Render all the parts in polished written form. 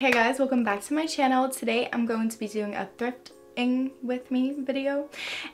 Hey guys, welcome back to my channel. Today I'm going to be doing a thrifting with me video,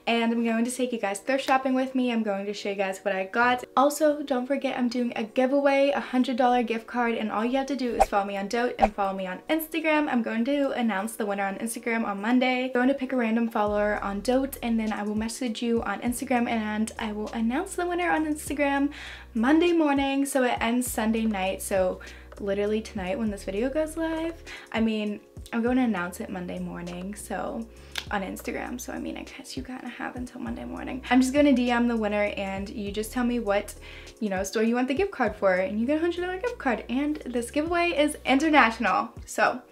and I'm going to take you guys thrift shopping with me. I'm going to show you guys what I got. Also, don't forget I'm doing a giveaway, a $100 gift card, and all you have to do is follow me on Dote and follow me on Instagram. I'm going to announce the winner on Instagram on Monday. I'm going to pick a random follower on Dote, and then I will message you on Instagram, and I will announce the winner on Instagram Monday morning, so it ends Sunday night. So literally tonight when this video goes live, I'm going to announce it Monday morning, so on Instagram. So I guess you kind of have until Monday morning. I'm just going to DM the winner, and you just tell me what, store you want the gift card for, and you get a $100 gift card. And this giveaway is international, so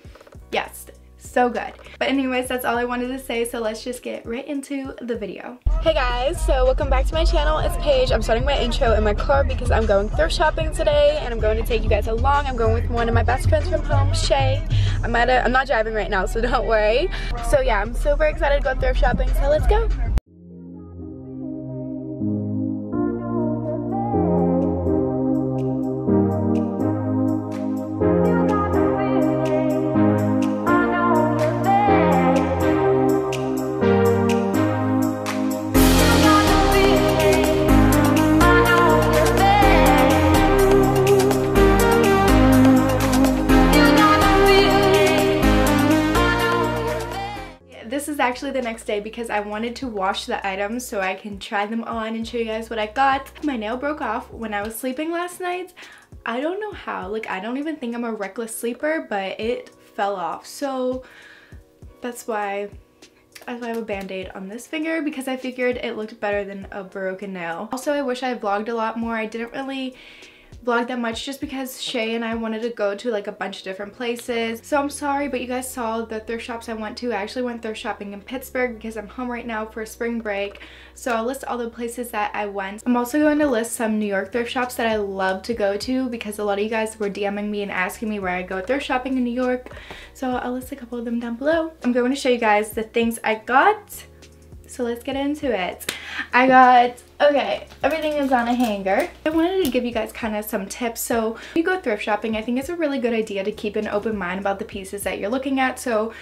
yes, so good. But anyways, that's all I wanted to say, so let's just get right into the video. Hey guys, so welcome back to my channel. It's Paige. I'm starting my intro in my car because I'm going thrift shopping today, and I'm going to take you guys along. I'm going with one of my best friends from home, Shay. I'm not driving right now, so don't worry. So yeah, I'm super excited to go thrift shopping, so let's go. This is actually the next day because I wanted to wash the items so I can try them on and show you guys what I got. My nail broke off when I was sleeping last night. I don't know how. I don't even think I'm a reckless sleeper, but it fell off. So that's why I have a band-aid on this finger, because I figured it looked better than a broken nail. Also, I wish I vlogged a lot more. I didn't really vlog that much just because Shay and I wanted to go to a bunch of different places. So I'm sorry, but you guys saw the thrift shops I went to. I actually went thrift shopping in Pittsburgh because I'm home right now for spring break. So I'll list all the places that I went. I'm also going to list some New York thrift shops that I love to go to because a lot of you guys were DMing me and asking me where I go thrift shopping in New York. So I'll list a couple of them down below. I'm going to show you guys the things I got. So let's get into it. Okay, everything is on a hanger. I wanted to give you guys kind of some tips. So when you go thrift shopping, I think it's a really good idea to keep an open mind about the pieces that you're looking at. So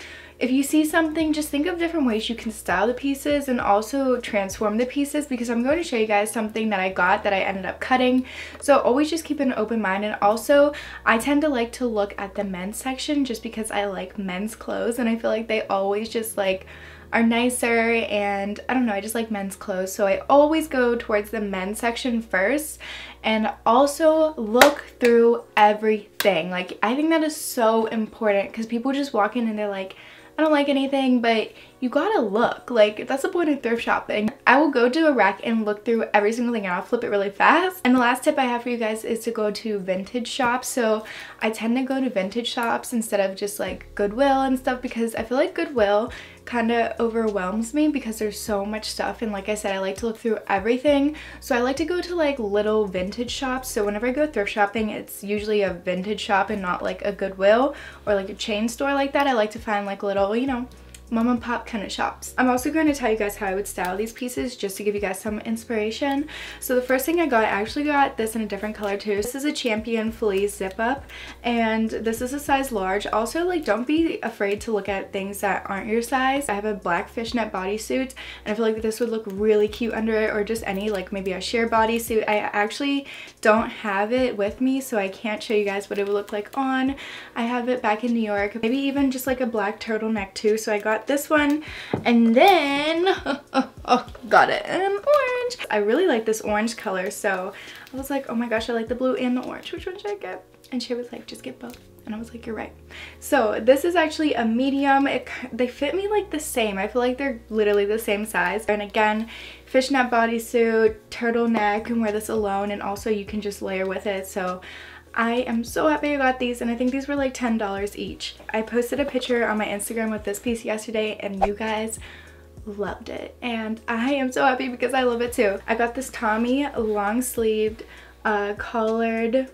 if you see something, just think of different ways you can style the pieces and also transform the pieces, because I'm going to show you guys something that I got that I ended up cutting. So always just keep an open mind. And also, I tend to like to look at the men's section just because I like men's clothes, and I feel like they always just are nicer, and I don't know, I just like men's clothes. So I always go towards the men's section first, and also look through everything. I think that is so important because people just walk in and they're like, I don't like anything, but you gotta look. That's the point of thrift shopping. I will go to a rack and look through every single thing, and I'll flip it really fast. And the last tip I have for you guys is to go to vintage shops. So I tend to go to vintage shops instead of just Goodwill and stuff, because I feel like Goodwill kind of overwhelms me because there's so much stuff, and like I said, I like to look through everything. So I like to go to little vintage shops. So whenever I go thrift shopping, it's usually a vintage shop and not a Goodwill or a chain store like that. I like to find little, mom and pop kind of shops. I'm also going to tell you guys how I would style these pieces just to give you guys some inspiration. So the first thing I actually got this in a different color too. This is a Champion fleece zip up, and this is a size large. Also, don't be afraid to look at things that aren't your size. I have a black fishnet bodysuit, and I feel like this would look really cute under it, or just any maybe a sheer bodysuit. I actually don't have it with me, so I can't show you guys what it would look like on. I have it back in New York. Maybe even just a black turtleneck too. So I got this one, and then got it in orange. I really like this orange color, so I was like, oh my gosh, I like the blue and the orange. Which one should I get? And she was like, just get both. And I was like, you're right. So this is actually a medium. They fit me the same. I feel like they're literally the same size. And again, fishnet bodysuit, turtleneck. You can wear this alone, and also you can just layer with it. So I am so happy I got these, and I think these were $10 each. I posted a picture on my Instagram with this piece yesterday, and you guys loved it, and I am so happy because I love it too. I got this Tommy long-sleeved collared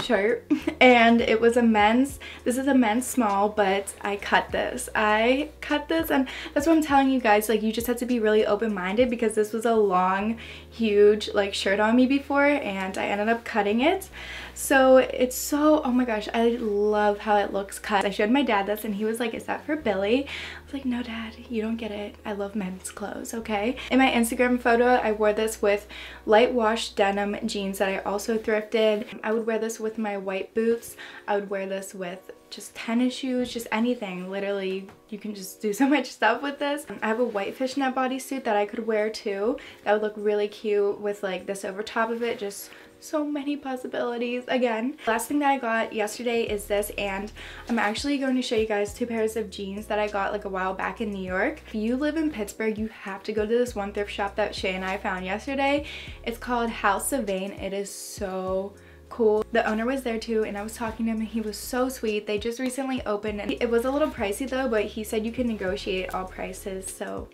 shirt, and it was this is a men's small, but I cut this, and that's what I'm telling you guys, you just have to be really open-minded, because this was a long, huge shirt on me before, and I ended up cutting it. So it's so, oh my gosh, I love how it looks cut. I showed my dad this and he was like, is that for Billy? I was like, no dad, you don't get it. I love men's clothes, okay? In my Instagram photo, I wore this with light wash denim jeans that I also thrifted. I would wear this with my white boots. I would wear this with just tennis shoes, just anything. Literally, you can just do so much stuff with this. I have a white fishnet bodysuit that I could wear too. That would look really cute with like this over top of it. Just so many possibilities. Again, last thing that I got yesterday is this, and I'm actually going to show you guys 2 pairs of jeans that I got like a while back in New York. If you live in Pittsburgh, you have to go to this one thrift shop that Shay and I found yesterday. It's called Haus of Vain. It is so cool. The owner was there too, and I was talking to him and he was so sweet. They just recently opened and it was a little pricey though, but he said you can negotiate all prices. So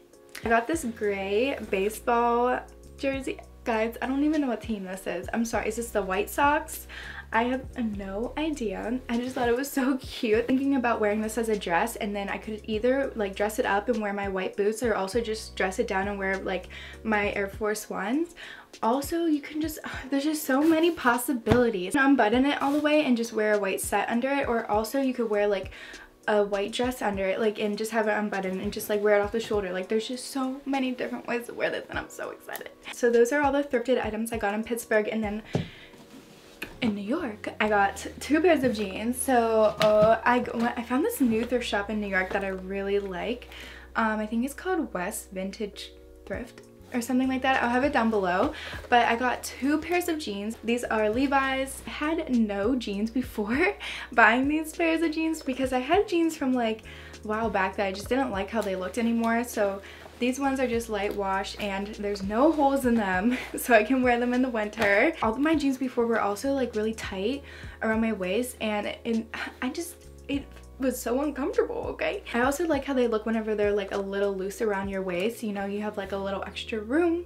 I got this gray baseball jersey. Guys, I don't even know what team this is. I'm sorry, is this the White Sox? I have no idea. I just thought it was so cute. Thinking about wearing this as a dress, and then I could either like dress it up and wear my white boots, or also just dress it down and wear like my Air Force Ones. Also, you can just, there's just so many possibilities. Unbutton it all the way and just wear a white set under it, or also you could wear like a white dress under it, like, and just have it unbuttoned and just like wear it off the shoulder. Like, there's just so many different ways to wear this and I'm so excited. So those are all the thrifted items I got in Pittsburgh. And then in New York, I got 2 pairs of jeans. So I found this new thrift shop in New York that I really like. I think it's called West Vintage Thrift or something like that. I'll have it down below. But I got 2 pairs of jeans. These are Levi's. I had no jeans before buying these pairs of jeans because I had jeans from like a while back that I just didn't like how they looked anymore. So these ones are just light wash and there's no holes in them, so I can wear them in the winter. All of my jeans before were also like really tight around my waist, and it was so uncomfortable, okay? I also like how they look whenever they're like a little loose around your waist. You know, you have like a little extra room.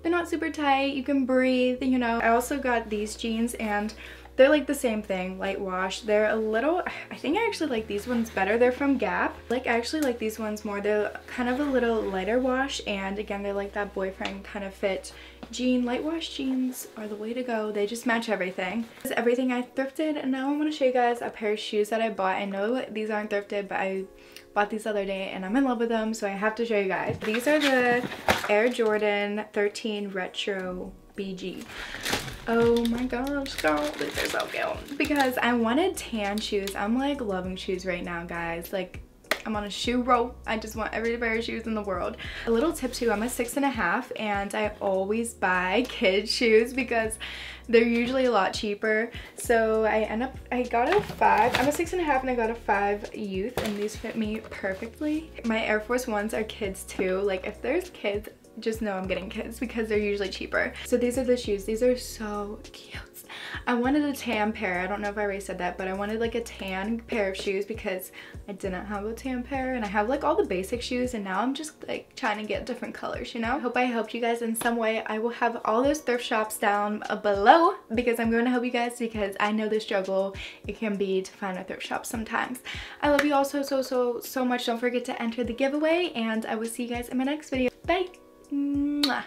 They're not super tight, you can breathe, you know. I also got these jeans and they're like the same thing, light wash. They're a little, I think I actually like these ones better. They're from Gap. Like, I actually like these ones more. They're kind of a little lighter wash, and again, they're like that boyfriend kind of fit jean. Light wash jeans are the way to go. They just match everything. This is everything I thrifted, and now I want to show you guys a pair of shoes that I bought. I know these aren't thrifted, but I bought these the other day and I'm in love with them, so I have to show you guys. These are the Air Jordan 13 Retro BG. Oh my gosh, girl, these are so cute. Because I wanted tan shoes. I'm like loving shoes right now, guys. Like, I'm on a shoe roll. I just want every pair of shoes in the world. A little tip too, I'm a 6.5 and I always buy kids shoes because they're usually a lot cheaper. So I got a 5. I'm a 6.5 and I got a 5 youth, and these fit me perfectly. My Air Force Ones are kids too. Like, if there's kids, just know I'm getting kids because they're usually cheaper. So these are the shoes. These are so cute. I wanted a tan pair. I don't know if I already said that, but I wanted like a tan pair of shoes because I didn't have a tan pair, and I have like all the basic shoes, and now I'm just like trying to get different colors, you know? I hope I helped you guys in some way. I will have all those thrift shops down below because I'm going to help you guys, because I know the struggle it can be to find a thrift shop sometimes. I love you all so much. Don't forget to enter the giveaway, and I will see you guys in my next video. Bye! Mwah.